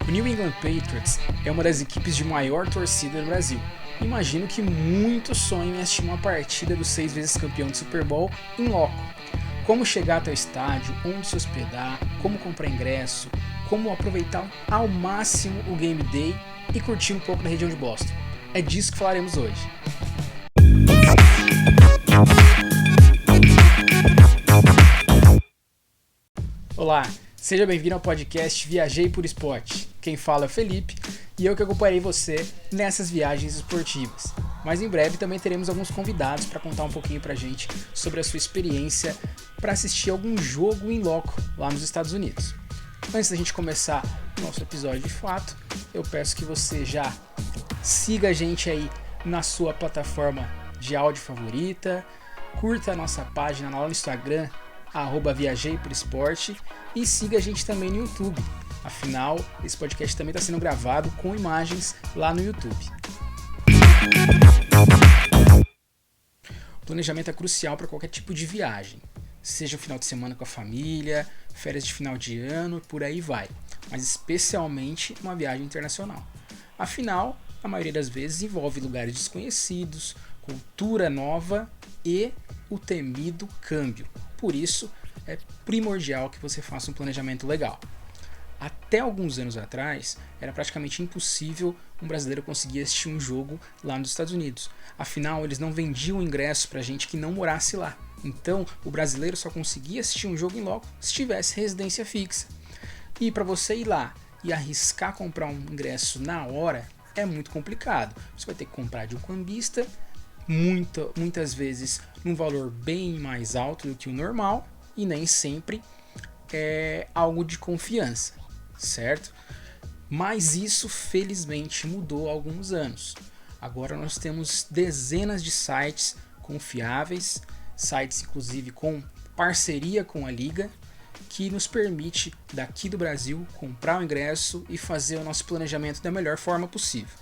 O New England Patriots é uma das equipes de maior torcida do Brasil. Imagino que muitos sonham em assistir uma partida do 6 vezes campeão de Super Bowl em loco. Como chegar até o estádio, onde se hospedar, como comprar ingresso, como aproveitar ao máximo o Game Day e curtir um pouco da região de Boston. É disso que falaremos hoje. Olá, seja bem-vindo ao podcast Viajei por Esporte. Quem fala é o Felipe e eu que acompanhei você nessas viagens esportivas. Mas em breve também teremos alguns convidados para contar um pouquinho pra gente sobre a sua experiência para assistir algum jogo em loco lá nos Estados Unidos. Antes da gente começar o nosso episódio de fato, eu peço que você já siga a gente aí na sua plataforma de áudio favorita, curta a nossa página lá no Instagram, @Viajei por Esporte, e siga a gente também no YouTube. Afinal, esse podcast também está sendo gravado com imagens lá no YouTube. O planejamento é crucial para qualquer tipo de viagem, seja um final de semana com a família, férias de final de ano, por aí vai, mas especialmente uma viagem internacional. Afinal, a maioria das vezes envolve lugares desconhecidos, cultura nova e o temido câmbio. Por isso, é primordial que você faça um planejamento legal. Até alguns anos atrás, era praticamente impossível um brasileiro conseguir assistir um jogo lá nos Estados Unidos. Afinal, eles não vendiam ingresso para gente que não morasse lá. Então, o brasileiro só conseguia assistir um jogo em loco se tivesse residência fixa. E para você ir lá e arriscar comprar um ingresso na hora, é muito complicado. Você vai ter que comprar de um cambista, muitas vezes num valor bem mais alto do que o normal, e nem sempre é algo de confiança, certo? Mas isso felizmente mudou há alguns anos. Agora nós temos dezenas de sites confiáveis, sites inclusive com parceria com a liga, que nos permite daqui do Brasil comprar o ingresso e fazer o nosso planejamento da melhor forma possível.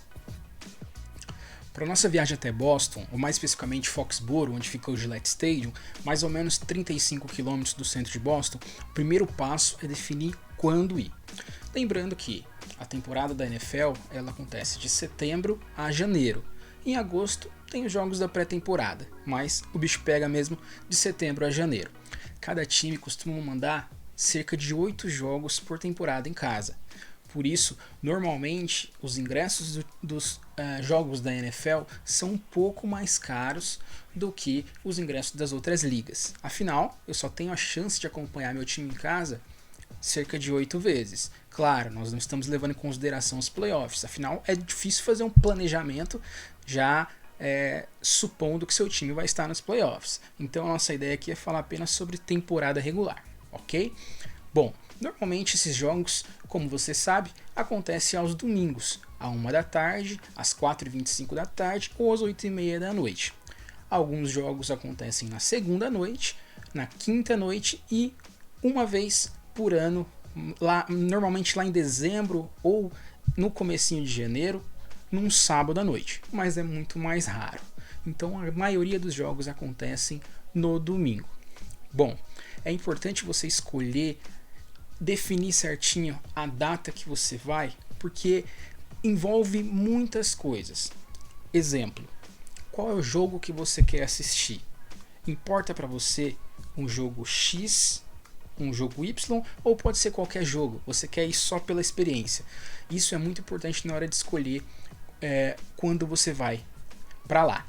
Para nossa viagem até Boston, ou mais especificamente Foxborough, onde fica o Gillette Stadium, mais ou menos 35 km do centro de Boston, o primeiro passo é definir quando ir. Lembrando que a temporada da NFL ela acontece de setembro a janeiro. Em agosto tem os jogos da pré-temporada, mas o bicho pega mesmo de setembro a janeiro. Cada time costuma mandar cerca de 8 jogos por temporada em casa. Por isso, normalmente, os ingressos dos jogos da NFL são um pouco mais caros do que os ingressos das outras ligas. Afinal, eu só tenho a chance de acompanhar meu time em casa cerca de 8 vezes. Claro, nós não estamos levando em consideração os playoffs. Afinal, é difícil fazer um planejamento já supondo que seu time vai estar nos playoffs. Então, a nossa ideia aqui é falar apenas sobre temporada regular, ok? Bom, normalmente esses jogos, como você sabe, acontecem aos domingos, à 1 da tarde, às 4h25 da tarde ou às 8h30 da noite. Alguns jogos acontecem na segunda noite, na quinta noite e uma vez por ano, normalmente lá em dezembro ou no comecinho de janeiro, num sábado à noite, mas é muito mais raro. Então a maioria dos jogos acontecem no domingo. Bom, é importante você escolher, definir certinho a data que você vai, porque envolve muitas coisas. Exemplo, qual é o jogo que você quer assistir? Importa para você um jogo X, um jogo Y, ou pode ser qualquer jogo? Você quer ir só pela experiência? Isso é muito importante na hora de escolher quando você vai para lá.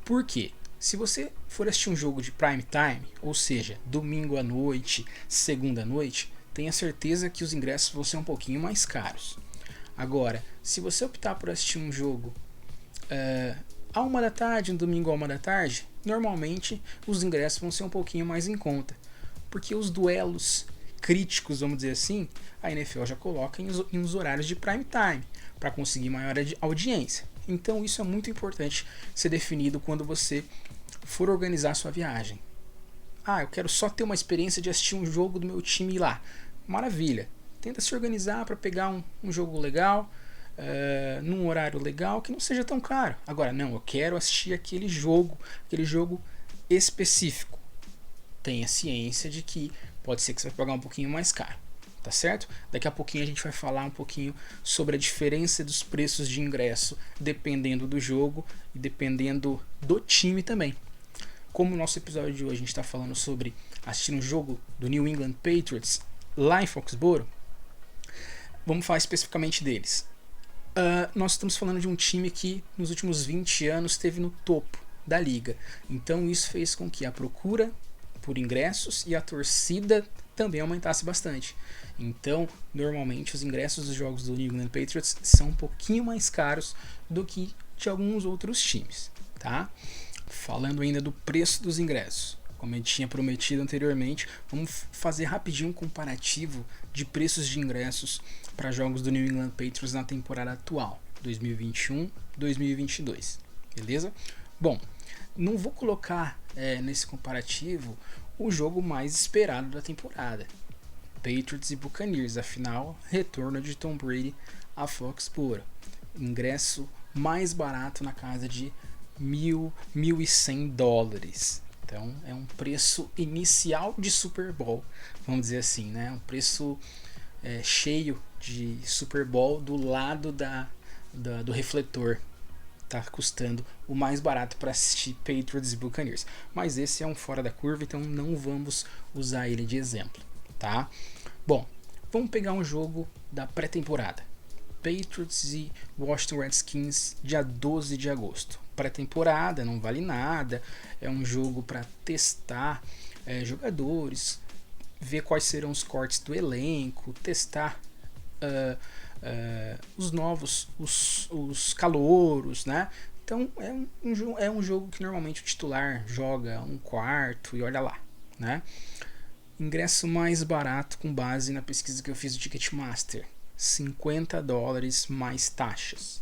Por quê? Se você for assistir um jogo de prime time, ou seja, domingo à noite, segunda à noite, tenha certeza que os ingressos vão ser um pouquinho mais caros. Agora, se você optar por assistir um jogo à 1 da tarde, um domingo à 1 da tarde, normalmente os ingressos vão ser um pouquinho mais em conta. Porque os duelos críticos, vamos dizer assim, a NFL já coloca em os horários de prime time, para conseguir maior audiência. Então isso é muito importante ser definido quando você for organizar a sua viagem. Eu quero só ter uma experiência de assistir um jogo do meu time lá. Maravilha. Tenta se organizar para pegar um jogo legal, num horário legal, que não seja tão caro. Agora, não, eu quero assistir aquele jogo específico. Tenha ciência de que pode ser que você vai pagar um pouquinho mais caro. tá certo? Daqui a pouquinho a gente vai falar um pouquinho sobre a diferença dos preços de ingresso dependendo do jogo e dependendo do time também. Como o nosso episódio de hoje a gente está falando sobre assistir um jogo do New England Patriots lá em Foxborough, vamos falar especificamente deles. Nós estamos falando de um time que nos últimos 20 anos esteve no topo da liga. Então isso fez com que a procura por ingressos e a torcida também aumentasse bastante. Então, normalmente os ingressos dos jogos do New England Patriots são um pouquinho mais caros do que de alguns outros times, tá? Falando ainda do preço dos ingressos, como eu tinha prometido anteriormente, vamos fazer rapidinho um comparativo de preços de ingressos para jogos do New England Patriots na temporada atual, 2021-2022, beleza? Bom, não vou colocar nesse comparativo o jogo mais esperado da temporada, Patriots e Buccaneers, afinal, retorno de Tom Brady a Foxborough, ingresso mais barato na casa de $1.100. Então é um preço inicial de Super Bowl, vamos dizer assim, né? Um preço cheio de Super Bowl do lado do refletor. Tá custando o mais barato para assistir Patriots e Buccaneers. Mas esse é um fora da curva, então não vamos usar ele de exemplo, tá? Bom, vamos pegar um jogo da pré-temporada. Patriots e Washington Redskins, dia 12 de agosto. Pré-temporada, não vale nada, é um jogo para testar jogadores, ver quais serão os cortes do elenco, testar os novos, os calouros, né? Então é um jogo que normalmente o titular joga um quarto e olha lá, né? Ingresso mais barato com base na pesquisa que eu fiz do Ticketmaster, $50 mais taxas,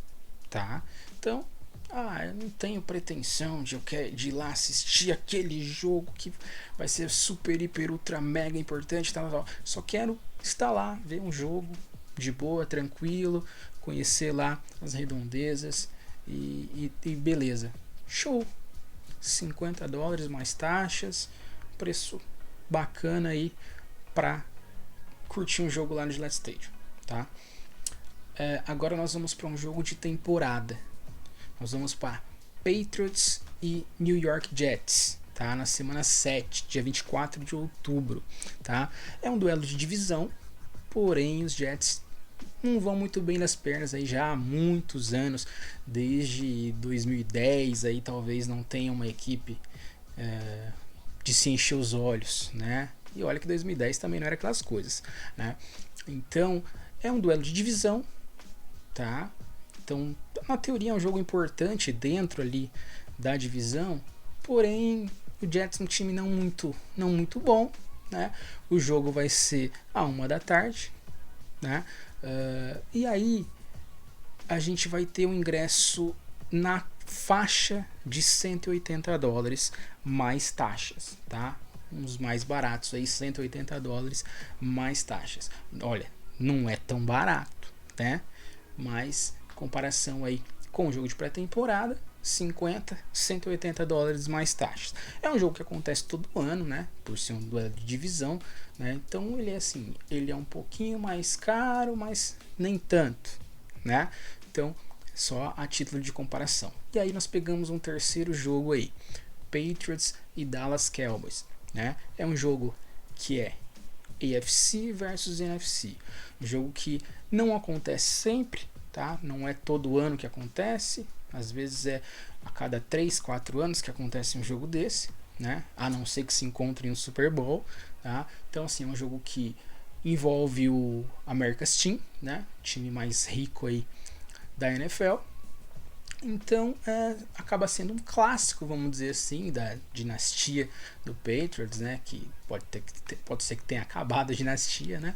tá? Então, eu não tenho pretensão de ir lá assistir aquele jogo que vai ser super, hiper, ultra, mega importante, tal. Só quero estar lá, ver um jogo de boa, tranquilo, conhecer lá as redondezas e beleza. Show! $50 mais taxas, preço bacana aí pra curtir um jogo lá no Gillette Stadium, tá? Agora nós vamos para um jogo de temporada. Nós vamos para Patriots e New York Jets, tá? Na semana 7, dia 24 de outubro, tá? É um duelo de divisão, porém os Jets não vão muito bem nas pernas aí já há muitos anos, desde 2010 aí talvez não tenha uma equipe de se encher os olhos, né? E olha que 2010 também não era aquelas coisas, né? Então é um duelo de divisão, tá? Então na teoria é um jogo importante dentro ali da divisão, porém o Jets é um time não muito bom, né? O jogo vai ser à 1h da tarde, né? E aí a gente vai ter um ingresso na faixa de $180 mais taxas, tá? Uns mais baratos aí, $180 mais taxas. Olha, não é tão barato, né? Mas comparação aí com o jogo de pré-temporada, $180 mais taxas. É um jogo que acontece todo ano, né? Por ser um duelo de divisão, né? Então ele é um pouquinho mais caro, mas nem tanto, né? Então, só a título de comparação. E aí nós pegamos um terceiro jogo aí, Patriots e Dallas Cowboys, né? É um jogo que é AFC versus NFC, um jogo que não acontece sempre, tá? Não é todo ano que acontece, às vezes é a cada 3, 4 anos que acontece um jogo desse, né? A não ser que se encontre em um Super Bowl, tá? Então assim, é um jogo que envolve o America's Team, né? Time mais rico aí da NFL. Então acaba sendo um clássico, vamos dizer assim, da dinastia do Patriots, né? Que pode ser que tenha acabado a dinastia, né?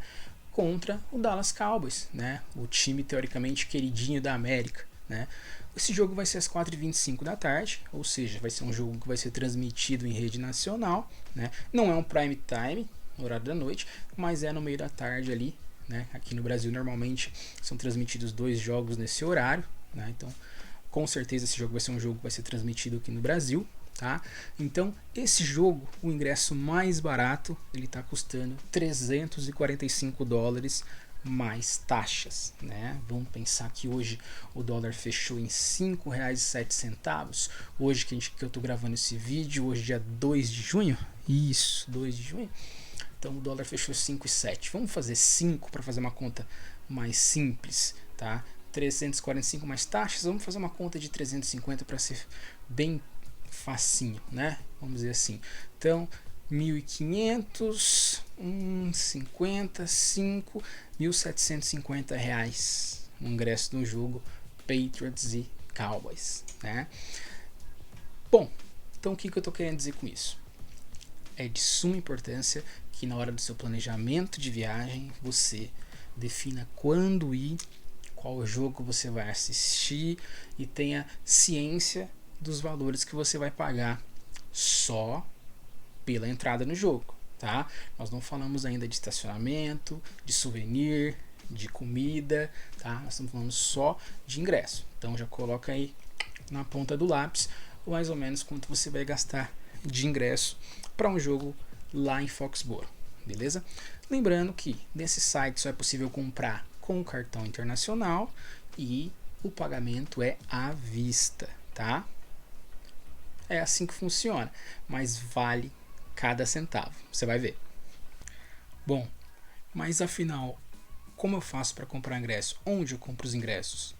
Contra o Dallas Cowboys, né? O time teoricamente queridinho da América, né? Esse jogo vai ser às 4h25 da tarde, ou seja, vai ser um jogo que vai ser transmitido em rede nacional, né? Não é um prime time, no horário da noite, mas é no meio da tarde ali, né? Aqui no Brasil normalmente são transmitidos 2 jogos nesse horário, né? Então com certeza esse jogo vai ser um jogo que vai ser transmitido aqui no Brasil, tá? Então, esse jogo, o ingresso mais barato, ele está custando $345 mais taxas, né? Vamos pensar que hoje o dólar fechou em R$ 5,07. Hoje que eu estou gravando esse vídeo, hoje dia 2 de junho, isso, 2 de junho. Então o dólar fechou 5,07. Vamos fazer 5 para fazer uma conta mais simples, tá? 345 mais taxas, vamos fazer uma conta de 350 para ser bem facinho, né? Vamos dizer assim. Então, 1.500, 50, 5, R$ 1.750 no ingresso do jogo Patriots e Cowboys, né? Bom, então o que eu tô querendo dizer com isso? É de suma importância que na hora do seu planejamento de viagem você defina quando ir, qual jogo você vai assistir e tenha ciência dos valores que você vai pagar só pela entrada no jogo, tá? Nós não falamos ainda de estacionamento, de souvenir, de comida, tá? Nós estamos falando só de ingresso. Então já coloca aí na ponta do lápis mais ou menos quanto você vai gastar de ingresso para um jogo lá em Foxborough, beleza? Lembrando que nesse site só é possível comprar com cartão internacional e o pagamento é à vista, tá? É assim que funciona, mas vale cada centavo, você vai ver. Bom, mas afinal, como eu faço para comprar ingresso? Onde eu compro os ingressos?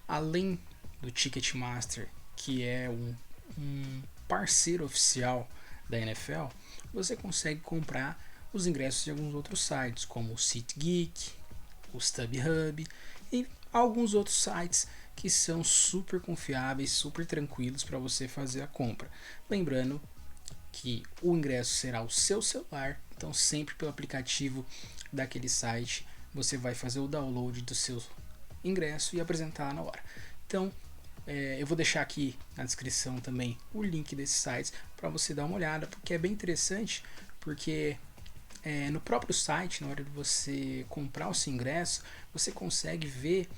Além do Ticketmaster, que é um parceiro oficial da NFL, você consegue comprar os ingressos de alguns outros sites, como o SeatGeek, o StubHub e alguns outros sites que são super confiáveis, super tranquilos para você fazer a compra. Lembrando que o ingresso será o seu celular, então sempre pelo aplicativo daquele site você vai fazer o download do seu ingresso e apresentar na hora. Então eu vou deixar aqui na descrição também o link desses sites para você dar uma olhada, porque é bem interessante, porque no próprio site, na hora de você comprar o seu ingresso, você consegue ver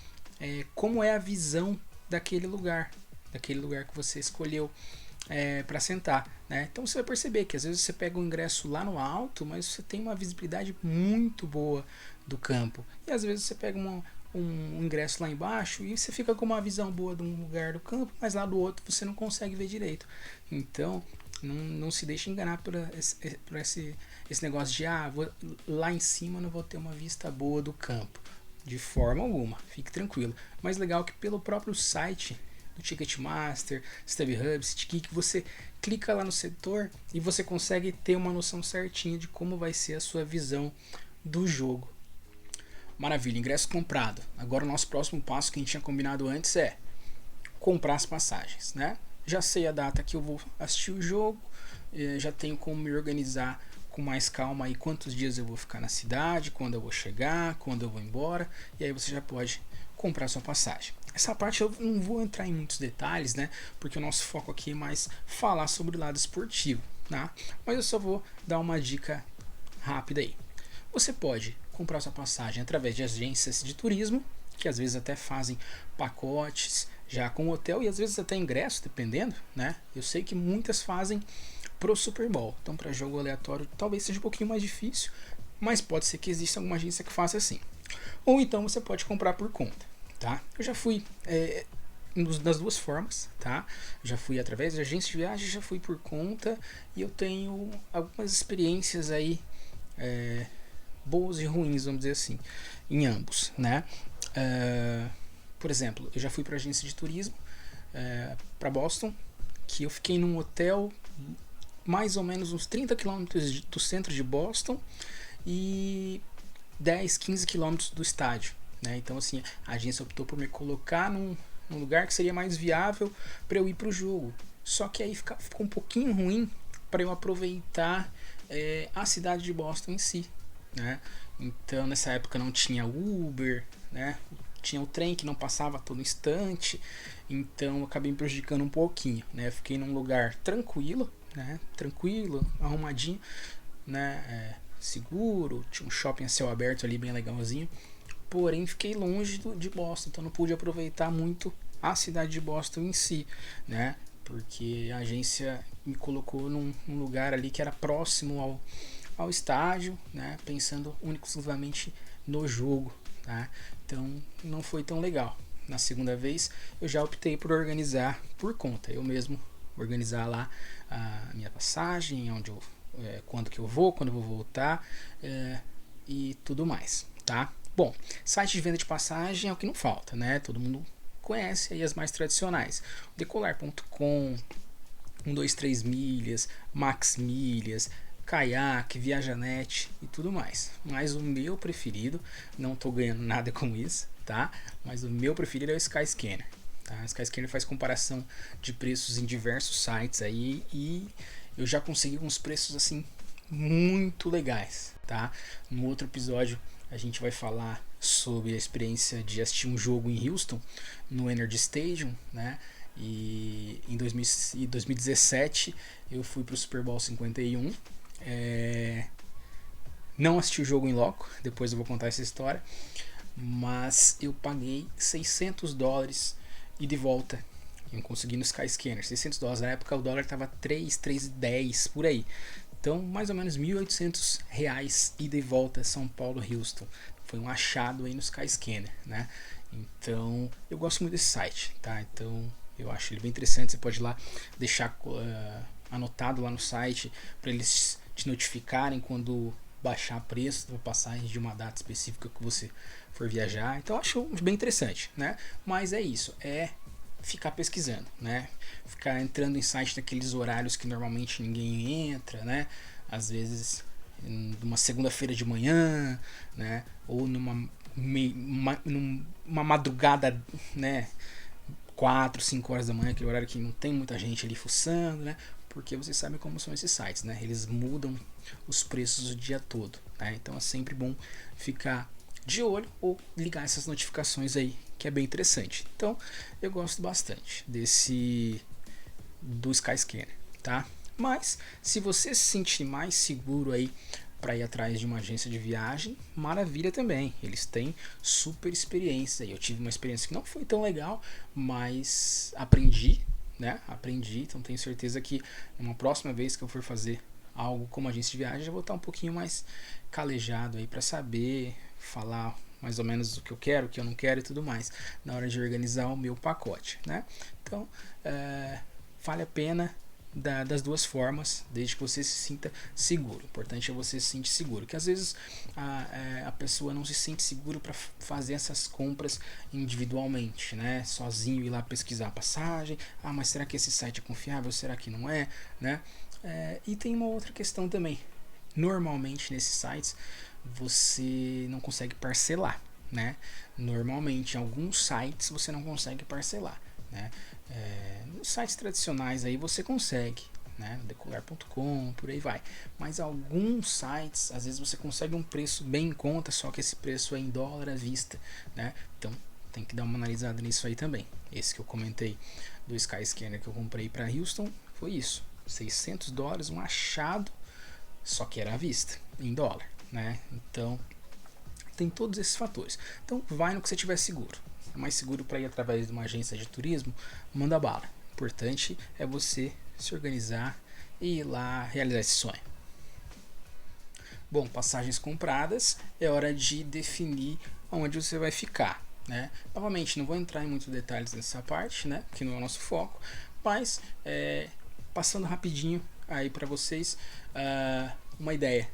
como é a visão daquele lugar que você escolheu para sentar, né? Então você vai perceber que às vezes você pega o ingresso lá no alto, mas você tem uma visibilidade muito boa do campo, e às vezes você pega um ingresso lá embaixo e você fica com uma visão boa de um lugar do campo, mas lá do outro você não consegue ver direito. Então não se deixe enganar por esse negócio de lá em cima não vou ter uma vista boa do campo. De forma alguma, fique tranquilo. Mas legal que pelo próprio site do Ticketmaster, StubHub, SeatGeek, você clica lá no setor e você consegue ter uma noção certinha de como vai ser a sua visão do jogo. Maravilha, ingresso comprado. Agora o nosso próximo passo que a gente tinha combinado antes é comprar as passagens, né? Já sei a data que eu vou assistir o jogo, já tenho como me organizar com mais calma aí quantos dias eu vou ficar na cidade, quando eu vou chegar, quando eu vou embora, e aí você já pode comprar sua passagem. Essa parte eu não vou entrar em muitos detalhes, né? Porque o nosso foco aqui é mais falar sobre o lado esportivo, tá? Mas eu só vou dar uma dica rápida aí. Você pode comprar sua passagem através de agências de turismo, que às vezes até fazem pacotes já com hotel e às vezes até ingresso, dependendo, né? Eu sei que muitas fazem pro Super Bowl, então para jogo aleatório talvez seja um pouquinho mais difícil, mas pode ser que exista alguma agência que faça assim. Ou então você pode comprar por conta, tá? Eu já fui das duas formas, tá? Já fui através de agência de viagem, já fui por conta e eu tenho algumas experiências aí boas e ruins, vamos dizer assim, em ambos, né? Por exemplo, eu já fui para agência de turismo para Boston, que eu fiquei num hotel mais ou menos uns 30 km do centro de Boston e 10, 15 km do estádio, né? Então assim, a agência optou por me colocar num lugar que seria mais viável para eu ir para o jogo. Só que aí ficou um pouquinho ruim para eu aproveitar a cidade de Boston em si, né? Então nessa época não tinha Uber, né? Tinha o trem que não passava a todo instante, então eu acabei me prejudicando um pouquinho, né? Fiquei num lugar tranquilo, né? Tranquilo, arrumadinho, né? Seguro, tinha um shopping a céu aberto ali bem legalzinho, porém fiquei longe de Boston, então não pude aproveitar muito a cidade de Boston em si, né? porque a agência me colocou num lugar ali que era próximo ao estádio, né, pensando único exclusivamente no jogo, tá? Então não foi tão legal. Na segunda vez eu já optei por organizar por conta, eu mesmo organizar lá a minha passagem, onde eu, quando que eu vou, quando eu vou voltar, e tudo mais, tá? Bom, site de venda de passagem é o que não falta, né? Todo mundo conhece aí as mais tradicionais. Decolar.com, 123 milhas, Max Milhas, Kayak, Viajanet e tudo mais. Mas o meu preferido, não estou ganhando nada com isso, tá? Mas o meu preferido é o Skyscanner. Tá? O Skyscanner faz comparação de preços em diversos sites aí e eu já consegui uns preços assim muito legais, tá? No outro episódio a gente vai falar sobre a experiência de assistir um jogo em Houston, no Energy Stadium, né? E em 2017 eu fui para o Super Bowl 51. Não assisti o jogo em loco, depois eu vou contar essa história, mas eu paguei $600 e de volta. Eu consegui no Skyscanner, $600. Na época o dólar estava 3,10 por aí. Então, mais ou menos R$ 1.800 e de volta São Paulo-Houston. Foi um achado aí no Skyscanner, né? Então, eu gosto muito desse site, tá? Então, eu acho ele bem interessante. Você pode ir lá deixar anotado lá no site para eles te notificarem quando baixar preço da passagem de uma data específica que você for viajar. Então, eu acho bem interessante, né? Mas é isso, ficar pesquisando, né? Ficar entrando em site daqueles horários que normalmente ninguém entra, né? Às vezes numa segunda-feira de manhã, né? Ou numa madrugada, né? 4, 5 horas da manhã, aquele horário que não tem muita gente ali fuçando, né? Porque vocês sabem como são esses sites, né? Eles mudam os preços o dia todo, tá? Então é sempre bom ficar de olho ou ligar essas notificações aí, que é bem interessante. Então eu gosto bastante do Skyscanner, tá? Mas se você se sentir mais seguro aí para ir atrás de uma agência de viagem, maravilha também. Eles têm super experiência. Eu tive uma experiência que não foi tão legal, mas aprendi, né? Aprendi, então tenho certeza que uma próxima vez que eu for fazer algo como agência de viagem, já vou estar um pouquinho mais calejado aí para saber falar mais ou menos o que eu quero, o que eu não quero e tudo mais, na hora de organizar o meu pacote, né? Então, vale a pena das duas formas, desde que você se sinta seguro. O importante é você se sentir seguro, que às vezes a pessoa não se sente seguro para fazer essas compras individualmente, né? Sozinho ir lá pesquisar a passagem, mas será que esse site é confiável? Será que não é? Né? E tem uma outra questão também. Normalmente nesses sites você não consegue parcelar, né? Normalmente em alguns sites você não consegue parcelar, né? Nos sites tradicionais aí você consegue, né? Decolar.com, por aí vai. Mas alguns sites, às vezes você consegue um preço bem em conta, só que esse preço é em dólar à vista, né? Então tem que dar uma analisada nisso aí também. Esse que eu comentei do Skyscanner que eu comprei para Houston foi isso, $600, um achado, só que era à vista, em dólar, né? Então tem todos esses fatores. Então vai no que você tiver seguro. É mais seguro para ir através de uma agência de turismo, manda bala. O importante é você se organizar e ir lá realizar esse sonho. Bom, passagens compradas, é hora de definir onde você vai ficar, né? Novamente, não vou entrar em muitos detalhes nessa parte, né? Que não é o nosso foco, mas passando rapidinho aí para vocês uma ideia,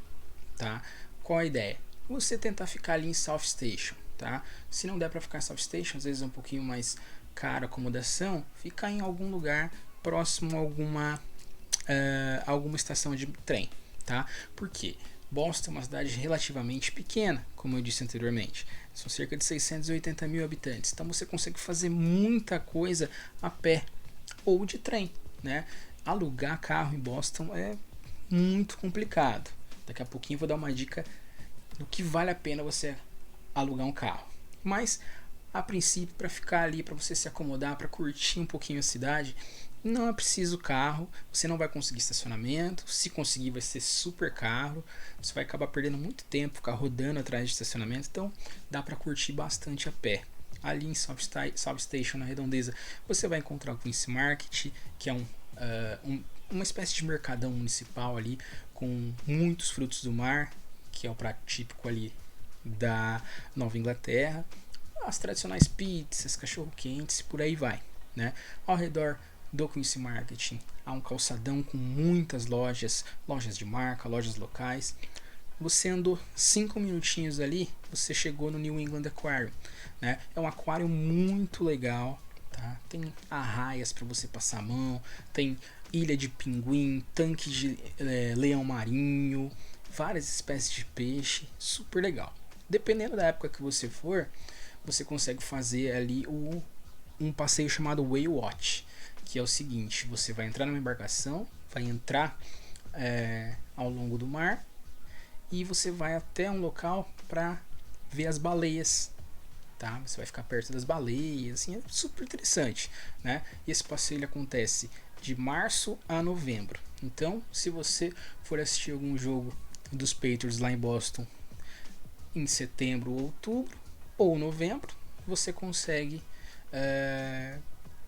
tá? Qual a ideia? Você tentar ficar ali em South Station, tá? Se não der para ficar em South Station, às vezes é um pouquinho mais caro a acomodação, ficar em algum lugar próximo a alguma estação de trem, tá? Por quê? Boston é uma cidade relativamente pequena, como eu disse anteriormente. São cerca de 680 mil habitantes. Então você consegue fazer muita coisa a pé ou de trem, né? Alugar carro em Boston é muito complicado. Daqui a pouquinho eu vou dar uma dica do que vale a pena você alugar um carro. Mas, a princípio, para ficar ali, para você se acomodar, para curtir um pouquinho a cidade, não é preciso carro, você não vai conseguir estacionamento, se conseguir vai ser super caro, você vai acabar perdendo muito tempo, ficar rodando atrás de estacionamento, então dá para curtir bastante a pé. ali em South Station, na Redondeza, você vai encontrar o Queen's Market, que é uma espécie de mercadão municipal ali, com muitos frutos do mar, que é o prato típico ali da Nova Inglaterra, as tradicionais pizzas, cachorro-quentes, por aí vai, né? Ao redor do Queen's Market há um calçadão com muitas lojas de marca, lojas locais. Você andou 5 minutinhos ali, você chegou no New England Aquarium, né? É um aquário muito legal, tá? Tem arraias para você passar a mão, tem ilha de pinguim, tanque de leão marinho, várias espécies de peixe, super legal. Dependendo da época que você for, você consegue fazer ali um passeio chamado Whale Watch, que é o seguinte: você vai entrar numa embarcação, vai entrar ao longo do mar e você vai até um local para ver as baleias, tá? Você vai ficar perto das baleias, assim, é super interessante, né? E esse passeio ele acontece de março a novembro. Então, se você for assistir algum jogo dos Patriots lá em Boston em setembro ou outubro ou novembro, você consegue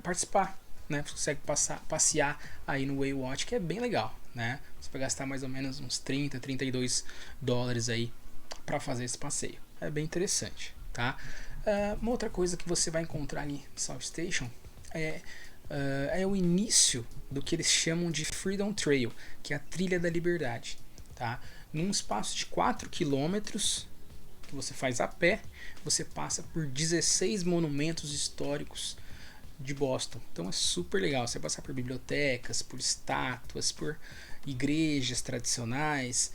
participar, né? Você consegue passear aí no Whale Watch, que é bem legal, né? Você vai gastar mais ou menos uns 32 dólares aí para fazer esse passeio. É bem interessante, tá? Uma outra coisa que você vai encontrar ali no South Station é o início do que eles chamam de Freedom Trail, que é a Trilha da Liberdade, tá? Num espaço de 4 quilômetros que você faz a pé, você passa por 16 monumentos históricos de Boston. Então é super legal. Você vai passar por bibliotecas, por estátuas, por igrejas tradicionais.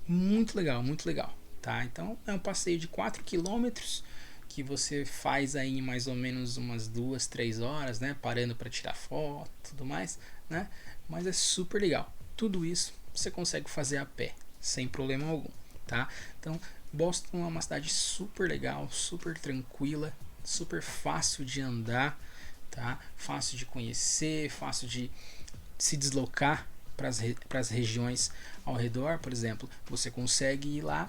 Muito legal, muito legal. Tá? Então é um passeio de 4 quilômetros que você faz aí em mais ou menos umas 2, 3 horas, né? Parando para tirar foto e tudo mais, né? Mas é super legal. Tudo isso você consegue fazer a pé, sem problema algum, tá? Então, Boston é uma cidade super legal, super tranquila, super fácil de andar, tá? Fácil de conhecer, fácil de se deslocar para as regiões ao redor. Por exemplo, você consegue ir lá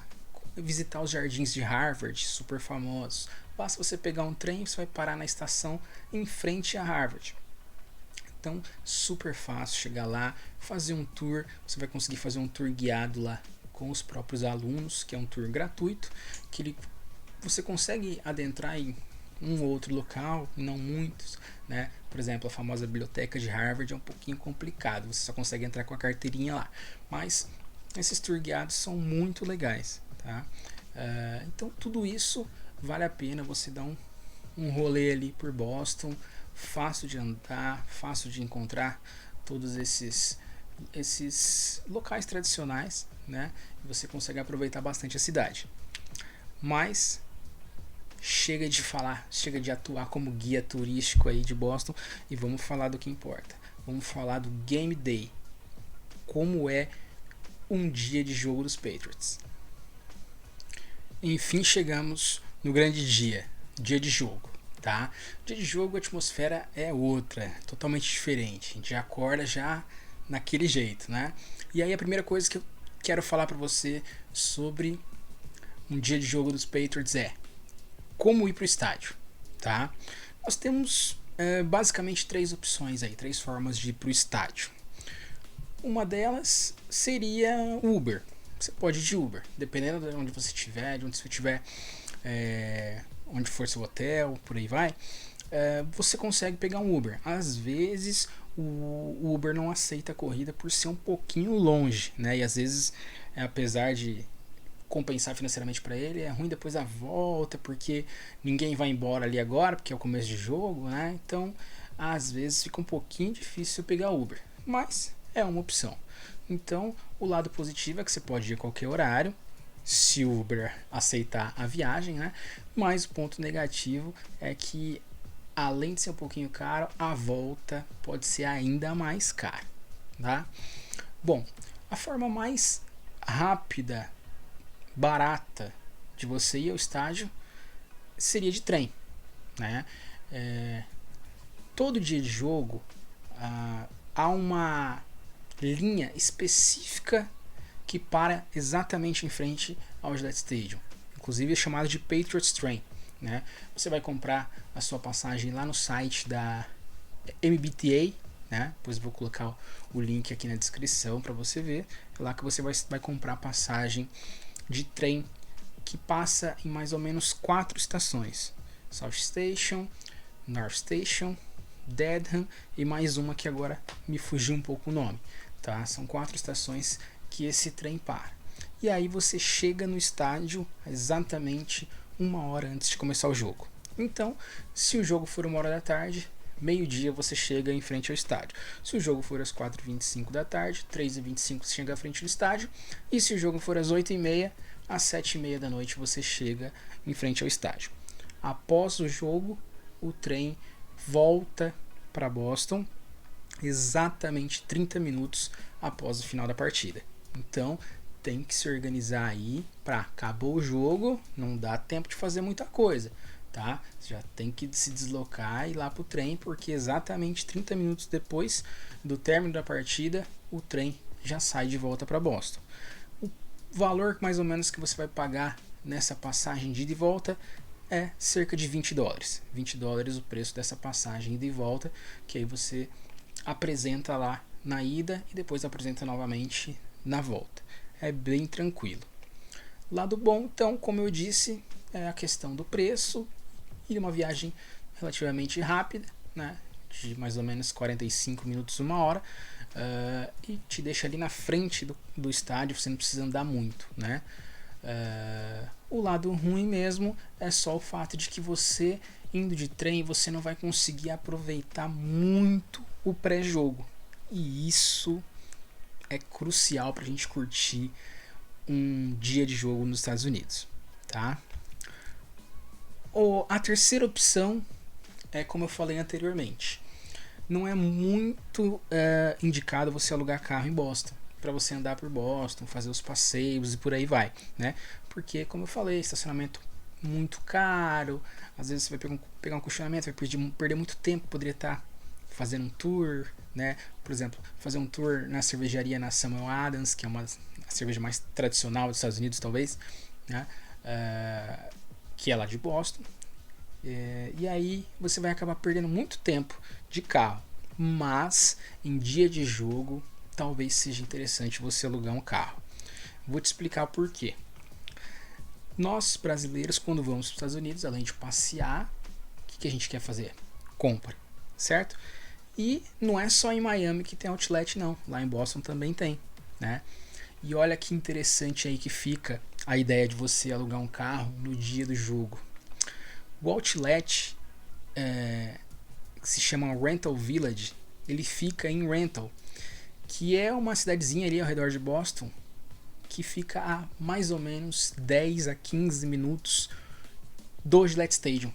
visitar os jardins de Harvard, super famosos. Basta você pegar um trem e você vai parar na estação em frente a Harvard. Então, super fácil chegar lá, fazer um tour. Você vai conseguir fazer um tour guiado lá com os próprios alunos, que é um tour gratuito, que você consegue adentrar em um ou outro local, não muitos, né? Por exemplo, a famosa biblioteca de Harvard é um pouquinho complicado, você só consegue entrar com a carteirinha lá. Mas esses tour guiados são muito legais, tá? Então tudo isso vale a pena você dar um rolê ali por Boston, fácil de andar, fácil de encontrar todos esses locais tradicionais, né? E você consegue aproveitar bastante a cidade. Mas chega de falar, chega de atuar como guia turístico aí de Boston e vamos falar do que importa. Vamos falar do Game Day. Como é um dia de jogo dos Patriots. Enfim, chegamos no grande dia de jogo, tá? Dia de jogo, a atmosfera é outra, totalmente diferente. A gente já acorda já naquele jeito, né? E aí a primeira coisa que eu quero falar para você sobre um dia de jogo dos Patriots é como ir para o estádio, tá? Nós temos basicamente 3 opções aí, 3 formas de ir para o estádio. Uma delas seria Uber. Você pode ir de Uber, dependendo de onde você estiver, de onde você estiver, onde for seu hotel, por aí vai. Você consegue pegar um Uber. Às vezes o Uber não aceita a corrida por ser um pouquinho longe, né? E às vezes, apesar de compensar financeiramente para ele, é ruim depois da volta, porque ninguém vai embora ali agora, porque é o começo de jogo, né? Então, às vezes fica um pouquinho difícil pegar Uber, mas é uma opção. Então, o lado positivo é que você pode ir a qualquer horário, se o Uber aceitar a viagem, né? Mas o ponto negativo é que, além de ser um pouquinho caro, a volta pode ser ainda mais cara, tá? Bom, a forma mais rápida, barata de você ir ao estádio seria de trem, né? Todo dia de jogo há uma linha específica que para exatamente em frente ao Gillette Stadium, inclusive é chamado de Patriots Train, né? Você vai comprar a sua passagem lá no site da MBTA, né? Depois vou colocar o link aqui na descrição para você ver. É lá que você vai comprar a passagem de trem que passa em mais ou menos 4 estações: South Station, North Station, Dedham e mais uma que agora me fugiu um pouco o nome, tá? São 4 estações que esse trem para. E aí você chega no estádio exatamente 1 hora antes de começar o jogo. Então, se o jogo for 1 hora da tarde, meio-dia você chega em frente ao estádio. Se o jogo for às 4h25 da tarde, 3h25 você chega à frente do estádio. E se o jogo for às 8h30, às 7h30 da noite você chega em frente ao estádio. Após o jogo, o trem volta para Boston exatamente 30 minutos após o final da partida. Então tem que se organizar aí para acabou o jogo, não dá tempo de fazer muita coisa, tá? Já tem que se deslocar e ir lá pro trem, porque exatamente 30 minutos depois do término da partida, o trem já sai de volta para Boston. O valor mais ou menos que você vai pagar nessa passagem de ida e volta é cerca de $20. $20 o preço dessa passagem de volta, que aí você apresenta lá na ida e depois apresenta novamente na volta. É bem tranquilo. Lado bom, então, como eu disse, é a questão do preço e uma viagem relativamente rápida, né, de mais ou menos 45 minutos, 1 hora, e te deixa ali na frente do estádio, você não precisa andar muito, né? O lado ruim mesmo é só o fato de que você, indo de trem, você não vai conseguir aproveitar muito o pré-jogo. E isso é crucial para a gente curtir um dia de jogo nos Estados Unidos, tá? A terceira opção é como eu falei anteriormente. Não é muito indicado você alugar carro em Boston, para você andar por Boston, fazer os passeios e por aí vai, né? Porque, como eu falei, estacionamento muito caro, às vezes você vai pegar um questionamento, vai perder muito tempo, poderia estar fazendo um tour, né? Por exemplo, fazer um tour na cervejaria na Samuel Adams, que é a cerveja mais tradicional dos Estados Unidos, talvez, né? Que é lá de Boston. E aí você vai acabar perdendo muito tempo de carro. Mas em dia de jogo, talvez seja interessante você alugar um carro. Vou te explicar por quê. Nós brasileiros, quando vamos para os Estados Unidos, além de passear, o que a gente quer fazer? Compra, certo? E não é só em Miami que tem outlet, não. Lá em Boston também tem, né? E olha que interessante aí que fica a ideia de você alugar um carro no dia do jogo. O outlet, que se chama Rental Village, ele fica em Rental, que é uma cidadezinha ali ao redor de Boston, que fica a mais ou menos 10 a 15 minutos do Gillette Stadium.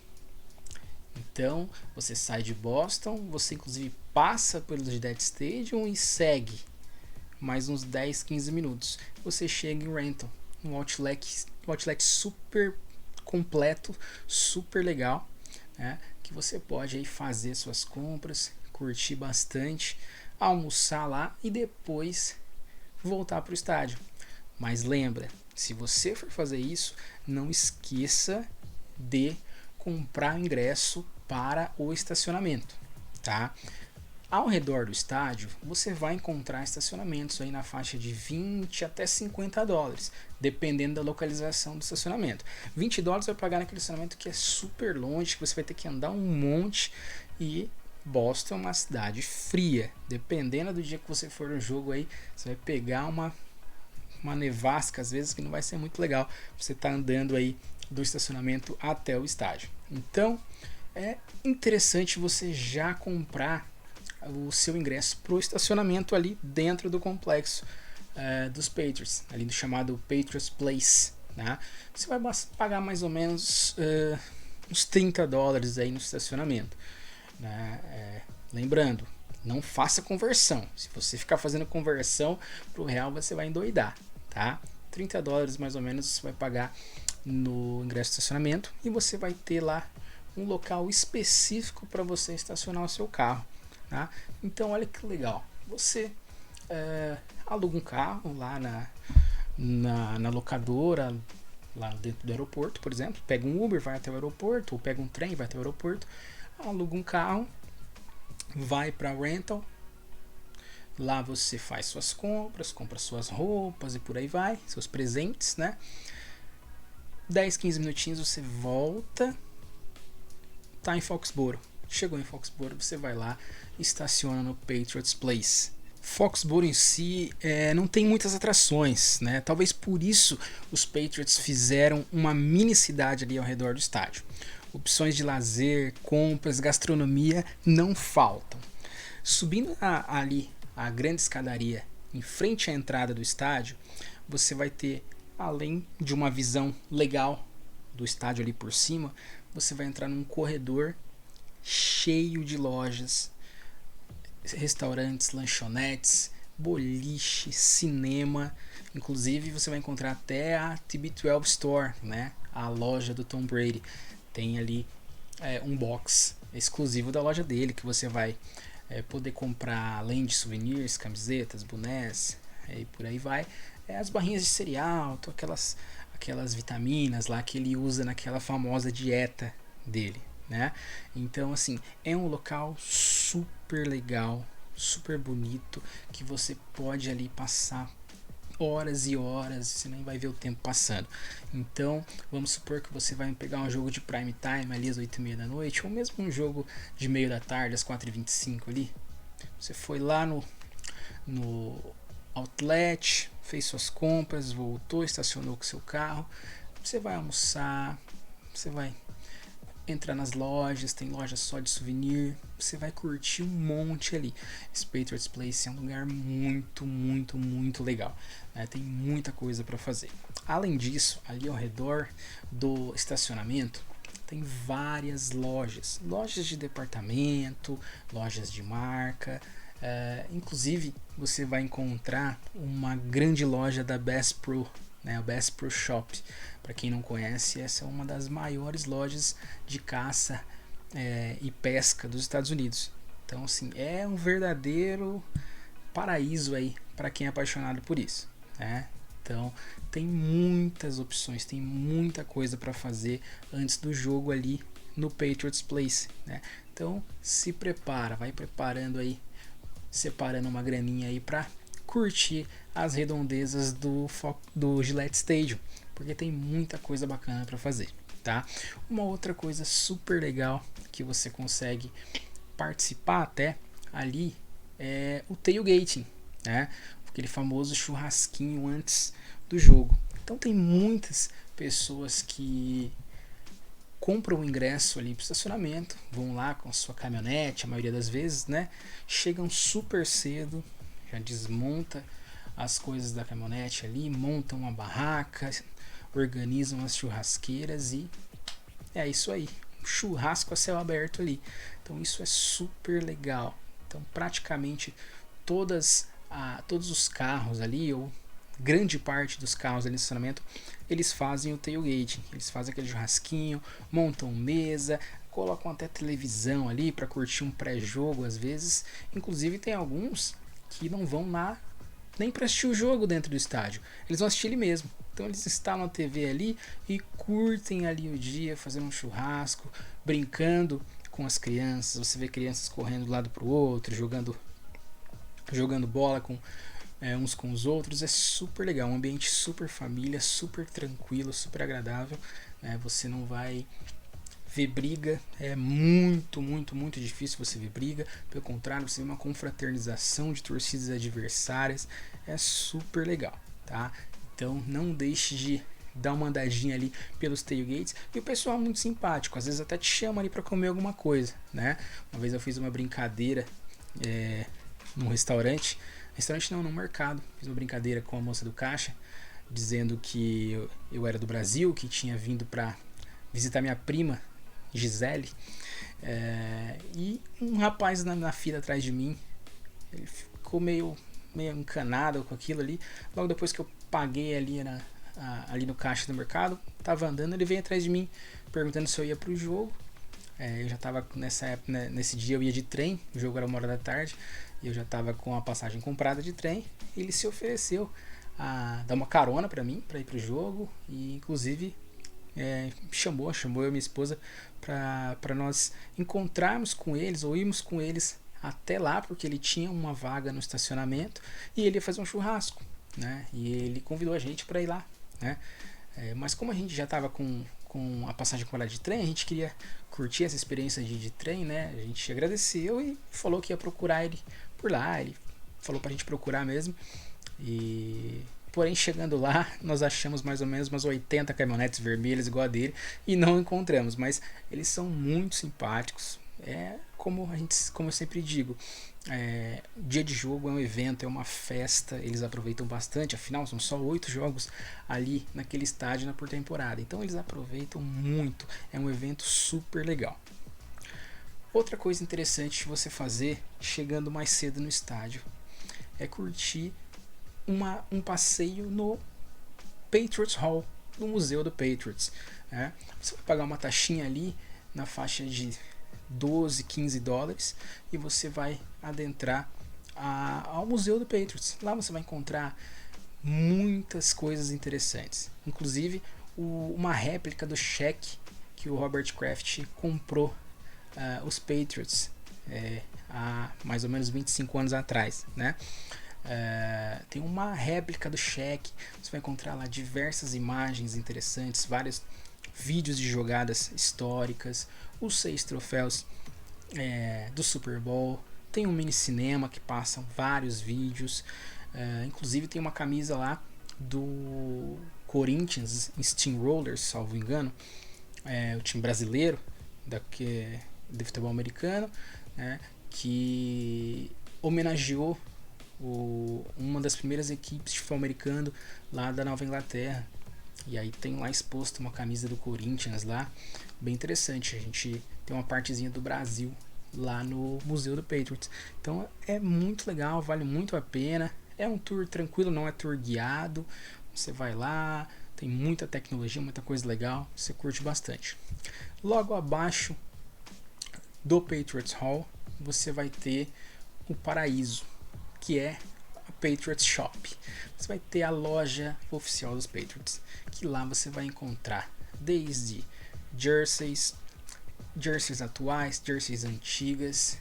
Então, você sai de Boston, você inclusive passa pelo Gillette Stadium e segue mais uns 10, 15 minutos. Você chega em Rental, um outlet super completo, super legal, né? Que você pode aí fazer suas compras, curtir bastante, almoçar lá e depois voltar para o estádio. Mas lembra, se você for fazer isso, não esqueça de comprar ingresso para o estacionamento, tá? Ao redor do estádio, você vai encontrar estacionamentos aí na faixa de 20 até 50 dólares, dependendo da localização do estacionamento. 20 dólares vai pagar naquele estacionamento que é super longe, que você vai ter que andar um monte, e Boston é uma cidade fria. Dependendo do dia que você for no jogo aí, você vai pegar uma nevasca, às vezes, que não vai ser muito legal. Você tá andando aí do estacionamento até o estádio. Então, é interessante você já comprar o seu ingresso para o estacionamento ali dentro do complexo dos Patriots, ali do chamado Patriots Place, né? Você vai pagar mais ou menos uns 30 dólares aí no estacionamento, né? Lembrando, não faça conversão. Se você ficar fazendo conversão para o real, você vai endoidar, tá? 30 dólares mais ou menos você vai pagar no ingresso de estacionamento e você vai ter lá um local específico para você estacionar o seu carro, tá? Então olha que legal, você aluga um carro lá na locadora, lá dentro do aeroporto, por exemplo, pega um Uber, vai até o aeroporto, ou pega um trem, vai até o aeroporto, aluga um carro, vai para rental, lá você faz suas compras, compra suas roupas e por aí vai, seus presentes, né? 10, 15 minutinhos você volta, tá em Foxborough. Chegou em Foxborough, você vai lá, estaciona no Patriots Place. Foxborough em si não tem muitas atrações, né? Talvez por isso os Patriots fizeram uma mini cidade ali ao redor do estádio. Opções de lazer, compras, gastronomia não faltam. Subindo ali a grande escadaria em frente à entrada do estádio, você vai ter, além de uma visão legal do estádio ali por cima, você vai entrar num corredor cheio de lojas, restaurantes, lanchonetes, boliche, cinema. Inclusive você vai encontrar até a TB12 Store, né? A loja do Tom Brady. Tem ali um box exclusivo da loja dele que você vai poder comprar, além de souvenirs, camisetas, bonés e por aí vai, as barrinhas de cereal, aquelas vitaminas lá que ele usa naquela famosa dieta dele, né? Então assim, é um local super legal, super bonito, que você pode ali passar horas e horas, você nem vai ver o tempo passando. Então, vamos supor que você vai pegar um jogo de prime time ali às 8h30 da noite, ou mesmo um jogo de meio da tarde às 4h25 ali. Você foi lá no outlet, fez suas compras, voltou, estacionou com seu carro, você vai almoçar, você vai entrar nas lojas, tem lojas só de souvenir, você vai curtir um monte ali. Esse Patriots Place é um lugar muito, muito, muito legal, né? Tem muita coisa para fazer. Além disso, ali ao redor do estacionamento tem várias lojas de departamento, lojas de marca, inclusive você vai encontrar uma grande loja da Bass Pro, né, o Bass Pro Shop. Para quem não conhece, essa é uma das maiores lojas de caça e pesca dos Estados Unidos. Então, assim, é um verdadeiro paraíso aí para quem é apaixonado por isso, né? Então, tem muitas opções, tem muita coisa para fazer antes do jogo ali no Patriots Place, né? Então, se prepara, vai preparando aí, separando uma graninha aí para curtir as redondezas do Gillette Stadium, porque tem muita coisa bacana para fazer, tá? Uma outra coisa super legal que você consegue participar até ali é o tailgating, né? Aquele famoso churrasquinho antes do jogo. Então tem muitas pessoas que compram o ingresso ali para o estacionamento, vão lá com a sua caminhonete, a maioria das vezes, né? Chegam super cedo, já desmonta as coisas da caminhonete ali, montam uma barraca, organizam as churrasqueiras e é isso aí, churrasco a céu aberto ali. Então isso é super legal. Então praticamente todos os carros ali, ou grande parte dos carros ali no estacionamento, eles fazem o tailgate, eles fazem aquele churrasquinho, montam mesa, colocam até televisão ali para curtir um pré-jogo às vezes. Inclusive tem alguns que não vão lá nem para assistir o jogo dentro do estádio, eles vão assistir ele mesmo. Então eles instalam a TV ali e curtem ali o dia, fazendo um churrasco, brincando com as crianças. Você vê crianças correndo de um lado para o outro, jogando bola uns com os outros. É super legal, um ambiente super família, super tranquilo, super agradável, né? Você não vai ver briga, é muito, muito, muito difícil você ver briga. Pelo contrário, você vê uma confraternização de torcidas adversárias, é super legal, tá? Então não deixe de dar uma andadinha ali pelos tailgates. E o pessoal é muito simpático, às vezes até te chama ali para comer alguma coisa, né? Uma vez eu fiz uma brincadeira num restaurante não, no mercado. Fiz uma brincadeira com a moça do caixa, dizendo que eu era do Brasil, que tinha vindo para visitar minha prima, Gisele, e um rapaz na fila atrás de mim, ele ficou meio encanado com aquilo ali. Logo depois que eu paguei ali no caixa do mercado, tava andando, ele veio atrás de mim perguntando se eu ia pro jogo. Eu já tava nesse dia eu ia de trem, o jogo era 1h da tarde, e eu já tava com a passagem comprada de trem. Ele se ofereceu a dar uma carona para mim, para ir pro jogo, e inclusive chamou eu e minha esposa para nós encontrarmos com eles ou irmos com eles até lá, porque ele tinha uma vaga no estacionamento e ele ia fazer um churrasco, né? E ele convidou a gente para ir lá, né? Mas como a gente já estava com a passagem comprada de trem, a gente queria curtir essa experiência de trem, né? A gente agradeceu e falou que ia procurar ele por lá. Ele falou pra gente procurar mesmo. E porém, chegando lá, nós achamos mais ou menos umas 80 caminhonetes vermelhas igual a dele e não encontramos, mas eles são muito simpáticos. Como eu sempre digo, dia de jogo é um evento, é uma festa, eles aproveitam bastante, afinal são só 8 jogos ali naquele estádio por temporada, então eles aproveitam muito, é um evento super legal. Outra coisa interessante de você fazer chegando mais cedo no estádio é curtir um passeio no Patriots Hall, no Museu do Patriots. Né? Você vai pagar uma taxinha ali na faixa de 12, 15 dólares e você vai adentrar ao Museu do Patriots. Lá você vai encontrar muitas coisas interessantes, inclusive uma réplica do cheque que o Robert Kraft comprou os Patriots há mais ou menos 25 anos atrás, né? Tem uma réplica do cheque, você vai encontrar lá diversas imagens interessantes, vários vídeos de jogadas históricas, os 6 troféus do Super Bowl, tem um mini cinema que passam vários vídeos, inclusive tem uma camisa lá do Corinthians Steamrollers, salvo engano, o time brasileiro de futebol americano, né, que homenageou uma das primeiras equipes de futebol americano lá da Nova Inglaterra. E aí tem lá exposto uma camisa do Corinthians lá, bem interessante. A gente tem uma partezinha do Brasil lá no Museu do Patriots. Então é muito legal, vale muito a pena. É um tour tranquilo, não é tour guiado. Você vai lá, tem muita tecnologia, muita coisa legal, você curte bastante. Logo abaixo do Patriots Hall, você vai ter o Paraíso, que é a Patriots Shop. Você vai ter a loja oficial dos Patriots, que lá você vai encontrar desde jerseys atuais, jerseys antigas,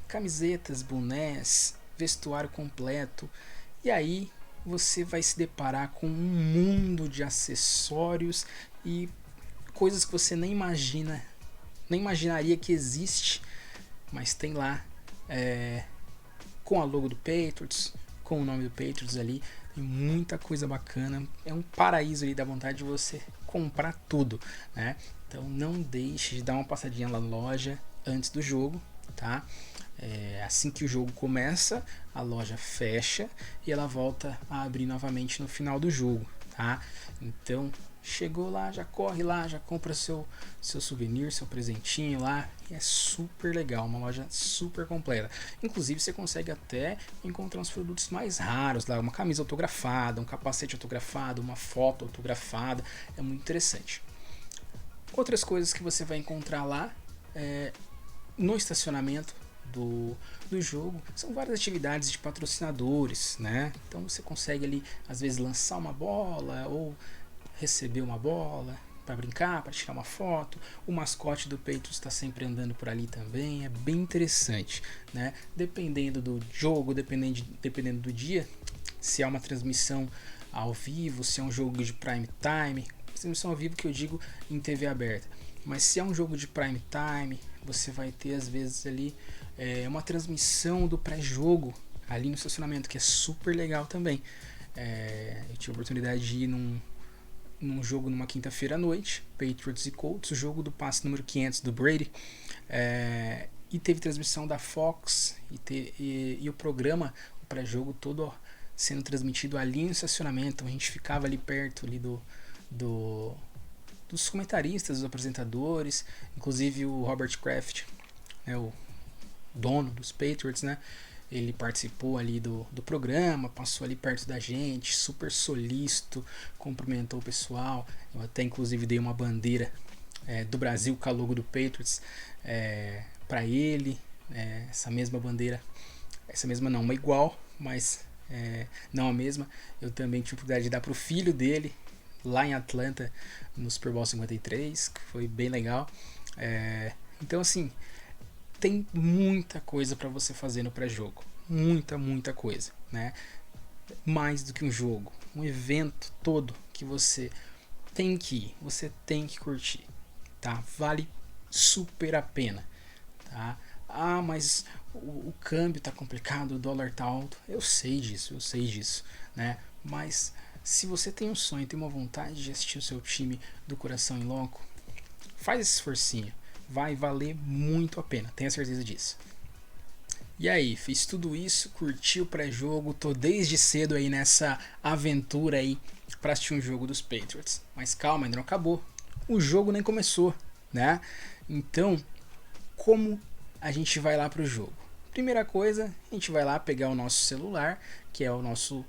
camisetas, bonés, vestuário completo. E aí você vai se deparar com um mundo de acessórios e coisas que você nem imaginaria que existe, mas tem lá, com a logo do Patriots, com o nome do Patriots ali, tem muita coisa bacana, é um paraíso ali, dá vontade de você comprar tudo, né? Então não deixe de dar uma passadinha lá na loja antes do jogo, tá? Assim que o jogo começa, a loja fecha e ela volta a abrir novamente no final do jogo, tá? Então chegou lá, já corre lá, já compra seu souvenir, seu presentinho lá. E é super legal, uma loja super completa. Inclusive você consegue até encontrar uns produtos mais raros lá, uma camisa autografada, um capacete autografado, uma foto autografada. É muito interessante. Outras coisas que você vai encontrar lá no estacionamento do jogo são várias atividades de patrocinadores, né? Então você consegue ali às vezes lançar uma bola ou receber uma bola para brincar, para tirar uma foto. O mascote do Patriots está sempre andando por ali também, é bem interessante, né? Dependendo do jogo, dependendo do dia, se é uma transmissão ao vivo, se é um jogo de prime time, transmissão ao vivo que eu digo em TV aberta, mas se é um jogo de prime time, você vai ter às vezes ali uma transmissão do pré-jogo ali no estacionamento, que é super legal também. Eu tive a oportunidade de ir num jogo numa quinta-feira à noite, Patriots e Colts, o jogo do passe número 500 do Brady, e teve transmissão da Fox e o programa, o pré-jogo todo sendo transmitido ali no estacionamento. A gente ficava ali perto ali dos comentaristas, dos apresentadores, inclusive o Robert Kraft, o dono dos Patriots, né? Ele participou ali do programa, passou ali perto da gente, super solícito, cumprimentou o pessoal. Eu até inclusive dei uma bandeira do Brasil com a logo do Patriots para ele. Essa mesma bandeira, essa mesma não, uma igual, mas não a mesma. Eu também tive a oportunidade de dar pro filho dele, lá em Atlanta, no Super Bowl 53, que foi bem legal. Então, assim, tem muita coisa para você fazer no pré-jogo. Muita coisa, né? Mais do que um jogo. Um evento todo que você tem que ir, você tem que curtir, tá? Vale super a pena, tá? Ah, mas o câmbio tá complicado, o dólar tá alto. Eu sei disso, né? Mas se você tem um sonho, tem uma vontade de assistir o seu time do coração em loco, faz esse esforcinho. Vai valer muito a pena, tenha certeza disso. E aí, fiz tudo isso, curti o pré-jogo, tô desde cedo aí nessa aventura aí para assistir um jogo dos Patriots. Mas calma, ainda não acabou. O jogo nem começou, né? Então, como a gente vai lá pro jogo? Primeira coisa, a gente vai lá pegar o nosso celular, que é o nosso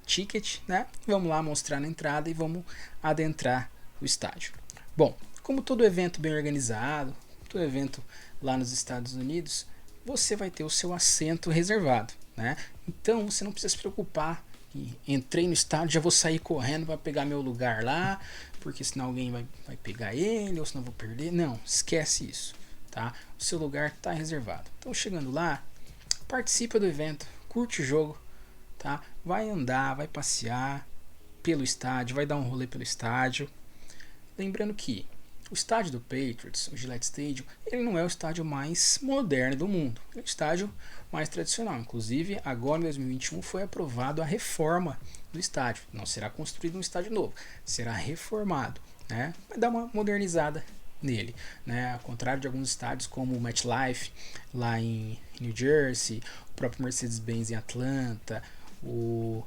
ticket, né? Vamos lá mostrar na entrada e vamos adentrar o estádio. Bom, como todo evento bem organizado, todo evento lá nos Estados Unidos, você vai ter o seu assento reservado, né? Então você não precisa se preocupar. Entrei no estádio, já vou sair correndo para pegar meu lugar lá, porque senão alguém vai pegar ele, ou senão eu vou perder. Não, esquece isso, tá? O seu lugar está reservado. Então chegando lá, participa do evento, curte o jogo, tá? Vai andar, vai passear pelo estádio, vai dar um rolê pelo estádio. Lembrando que o estádio do Patriots, o Gillette Stadium, ele não é o estádio mais moderno do mundo. É o estádio mais tradicional. Inclusive, agora em 2021 foi aprovado a reforma do estádio. Não será construído um estádio novo, será reformado, né? Vai dar uma modernizada nele, né? Ao contrário de alguns estádios como o MetLife lá em New Jersey, o próprio Mercedes-Benz em Atlanta, o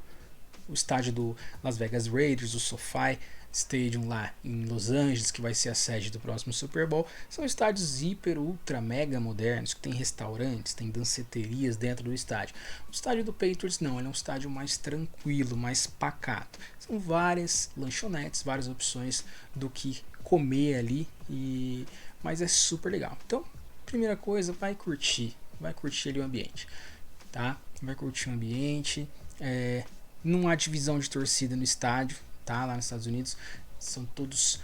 estádio do Las Vegas Raiders, o SoFi Stadium lá em Los Angeles, que vai ser a sede do próximo Super Bowl, são estádios hiper, ultra, mega modernos, que tem restaurantes, tem danceterias dentro do estádio. O estádio do Patriots não, ele é um estádio mais tranquilo, mais pacato. São várias lanchonetes, várias opções do que comer ali, mas é super legal. Então, primeira coisa, vai curtir ali o ambiente, tá? Vai curtir o ambiente, não há divisão de torcida no estádio, tá? Lá nos Estados Unidos são todos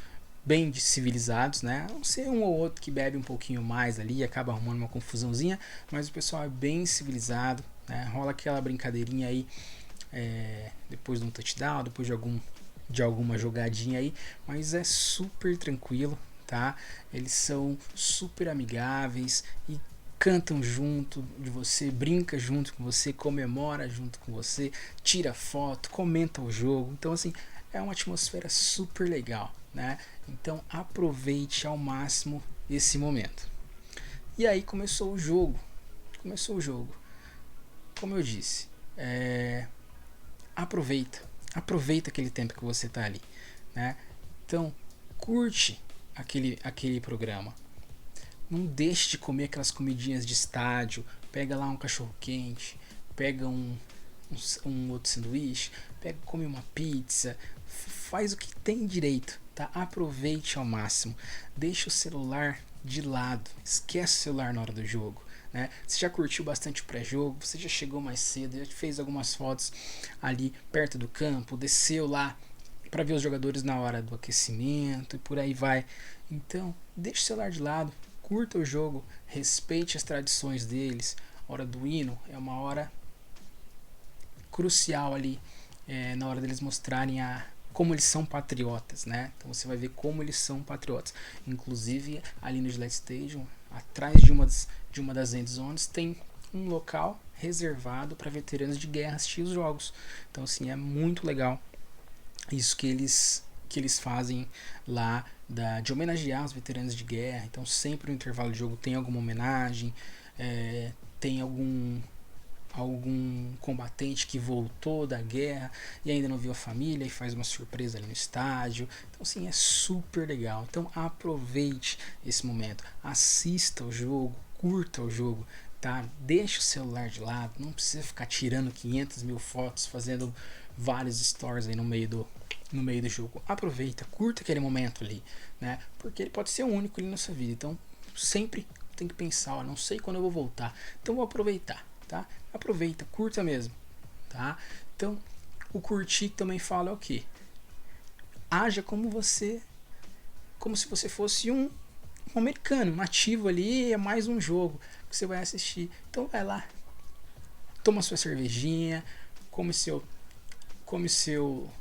bem civilizados, né? A não ser um ou outro que bebe um pouquinho mais ali e acaba arrumando uma confusãozinha, mas o pessoal é bem civilizado, né? Rola aquela brincadeirinha aí depois de um touchdown, depois de alguma jogadinha aí, mas é super tranquilo, tá? Eles são super amigáveis e cantam junto de você, brinca junto com você, comemora junto com você, tira foto, comenta o jogo. Então, assim, é uma atmosfera super legal, né? Então, aproveite ao máximo esse momento. E aí começou o jogo. Como eu disse, aproveita aquele tempo que você tá ali, né? Então, curte aquele programa. Não deixe de comer aquelas comidinhas de estádio. Pega lá um cachorro quente, pega um outro sanduíche, come uma pizza, faz o que tem direito, tá? Aproveite ao máximo. Deixa o celular de lado, esquece o celular na hora do jogo, né? Você já curtiu bastante o pré-jogo, você já chegou mais cedo, já fez algumas fotos ali perto do campo, desceu lá para ver os jogadores na hora do aquecimento e por aí vai. Então, deixa o celular de lado, curta o jogo, respeite as tradições deles. A hora do hino é uma hora crucial ali, na hora deles mostrarem como eles são patriotas, né? Então você vai ver como eles são patriotas. Inclusive ali no Gillette Stadium, atrás de uma das end zones, tem um local reservado para veteranos de guerra assistir os jogos. Então assim, é muito legal isso que eles fazem lá, de homenagear os veteranos de guerra. Então sempre no intervalo de jogo tem alguma homenagem, tem algum combatente que voltou da guerra e ainda não viu a família e faz uma surpresa ali no estádio. Então assim, é super legal. Então aproveite esse momento, assista o jogo, curta o jogo, tá? Deixa o celular de lado, não precisa ficar tirando 500 mil fotos, fazendo vários stories aí no meio do jogo. Aproveita, curta aquele momento ali, né? Porque ele pode ser o único ali na sua vida. Então sempre tem que pensar, não sei quando eu vou voltar, então vou aproveitar, tá? Aproveita, curta mesmo, tá? Então, o curtir também fala o quê? Haja como se você fosse um americano, nativo ali, é mais um jogo que você vai assistir. Então vai lá, toma sua cervejinha, come seu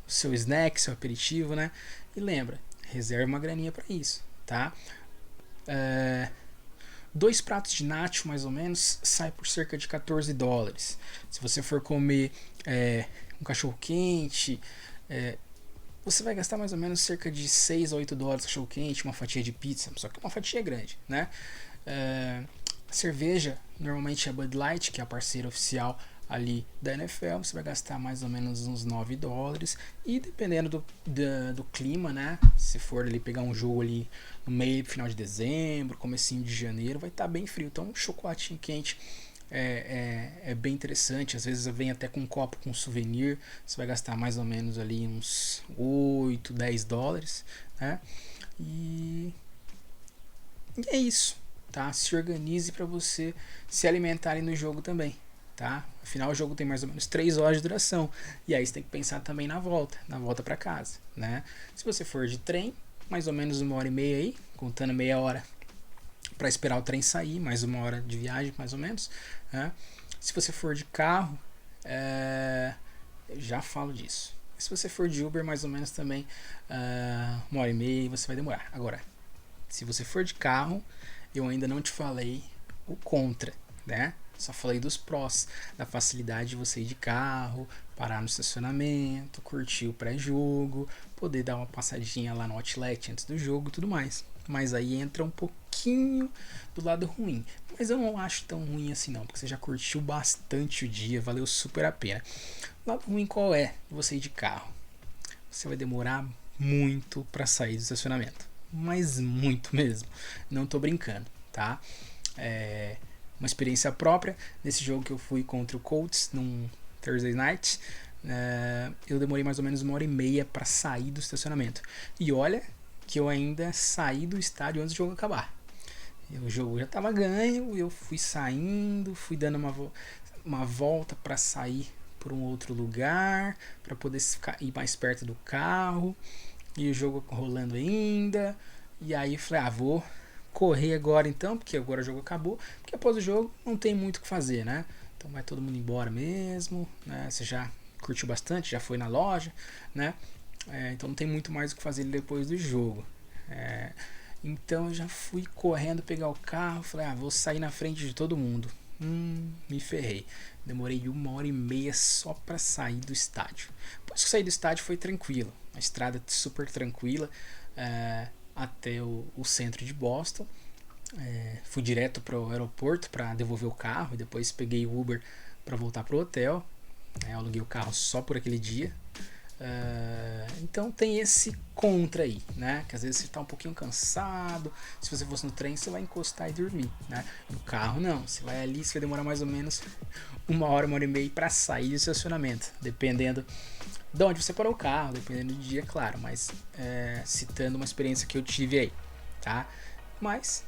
snack, seu aperitivo, né? E lembra, reserva uma graninha para isso, tá? 2 pratos de nacho, mais ou menos, sai por cerca de $14. Se você for comer um cachorro quente, você vai gastar mais ou menos cerca de $6 a $8 cachorro quente, uma fatia de pizza, só que uma fatia grande, né? Cerveja, normalmente é a Bud Light, que é a parceira oficial ali da NFL, você vai gastar mais ou menos uns $9, e dependendo do clima, né, se for ali pegar um jogo ali no meio, final de dezembro, comecinho de janeiro, vai estar bem frio, então um chocolatinho quente é bem interessante, às vezes vem até com um copo com souvenir, você vai gastar mais ou menos ali uns $8, $10, né, e é isso, tá? Se organize para você se alimentar ali no jogo também, tá? Afinal, o jogo tem mais ou menos 3 horas de duração. E aí você tem que pensar também na volta para casa, né? Se você for de trem, mais ou menos 1h30 aí, contando meia hora para esperar o trem sair, mais 1 hora de viagem, mais ou menos, né? Se você for de carro, já falo disso. Se você for de Uber, mais ou menos também 1h30 você vai demorar. Agora, se você for de carro, eu ainda não te falei o contra, né? Só falei dos prós, da facilidade de você ir de carro, parar no estacionamento, curtir o pré-jogo, poder dar uma passadinha lá no outlet antes do jogo e tudo mais. Mas aí entra um pouquinho do lado ruim. Mas eu não acho tão ruim assim não, porque você já curtiu bastante o dia, valeu super a pena. O lado ruim qual é você ir de carro? Você vai demorar muito para sair do estacionamento. Mas muito mesmo. Não tô brincando, tá? Uma experiência própria. Nesse jogo que eu fui contra o Colts, num Thursday Night, eu demorei mais ou menos 1h30 para sair do estacionamento. E olha que eu ainda saí do estádio antes do jogo acabar. O jogo já estava ganho, eu fui saindo, fui dando uma volta para sair para um outro lugar, para poder ir mais perto do carro, e o jogo rolando ainda. E aí eu falei, vou correr agora então, porque agora o jogo acabou, porque após o jogo não tem muito o que fazer, né? Então vai todo mundo embora mesmo, né? Você já curtiu bastante, já foi na loja, né? Então não tem muito mais o que fazer depois do jogo. Então eu já fui correndo pegar o carro, falei, vou sair na frente de todo mundo. Me ferrei. Demorei 1h30 só para sair do estádio. Depois que saí do estádio foi tranquilo, a estrada super tranquila até o centro de Boston. Fui direto para o aeroporto para devolver o carro e depois peguei o Uber para voltar pro hotel. Aluguei o carro só por aquele dia. Então tem esse contra aí, né? Que às vezes você está um pouquinho cansado. Se você fosse no trem, você vai encostar e dormir, né? No carro não, você vai ali, você vai demorar mais ou menos 1h30 para sair do estacionamento, dependendo de onde você parou o carro, dependendo do dia, claro, mas citando uma experiência que eu tive aí, tá? Mas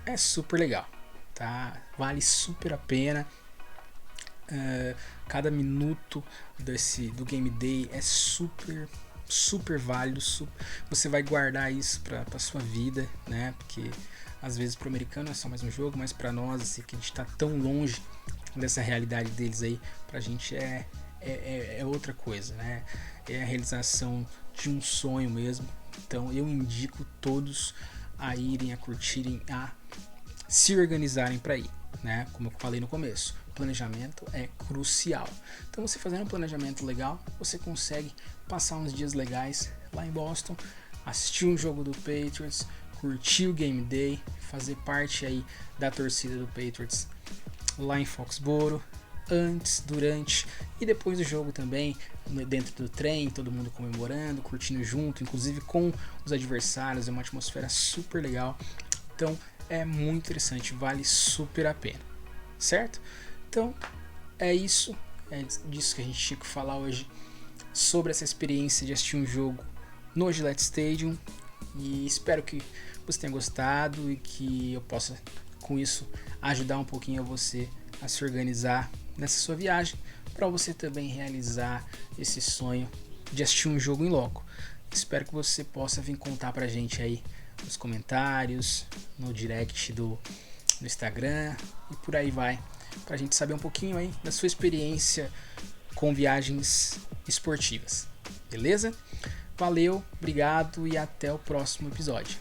é super legal, tá? Vale super a pena. Cada minuto do Game Day é super válido. Você vai guardar isso pra sua vida, né? Porque às vezes pro americano é só mais um jogo, mas pra nós, assim, que a gente tá tão longe dessa realidade deles aí, pra gente é outra coisa, né? É a realização de um sonho mesmo. Então eu indico todos a irem, a curtirem, a se organizarem para ir, né? Como eu falei no começo, planejamento é crucial. Então você fazendo um planejamento legal, você consegue passar uns dias legais lá em Boston, assistir um jogo do Patriots, curtir o Game Day, fazer parte aí da torcida do Patriots lá em Foxborough, antes, durante e depois do jogo também, dentro do trem, todo mundo comemorando, curtindo junto, inclusive com os adversários, é uma atmosfera super legal. Então é muito interessante, vale super a pena, certo? Então é isso, é disso que a gente tinha que falar hoje, sobre essa experiência de assistir um jogo no Gillette Stadium, e espero que você tenha gostado e que eu possa com isso ajudar um pouquinho a você a se organizar nessa sua viagem, para você também realizar esse sonho de assistir um jogo em loco. Espero que você possa vir contar pra gente aí nos comentários, no direct do Instagram e por aí vai, pra gente saber um pouquinho aí da sua experiência com viagens esportivas. Beleza? Valeu, obrigado e até o próximo episódio.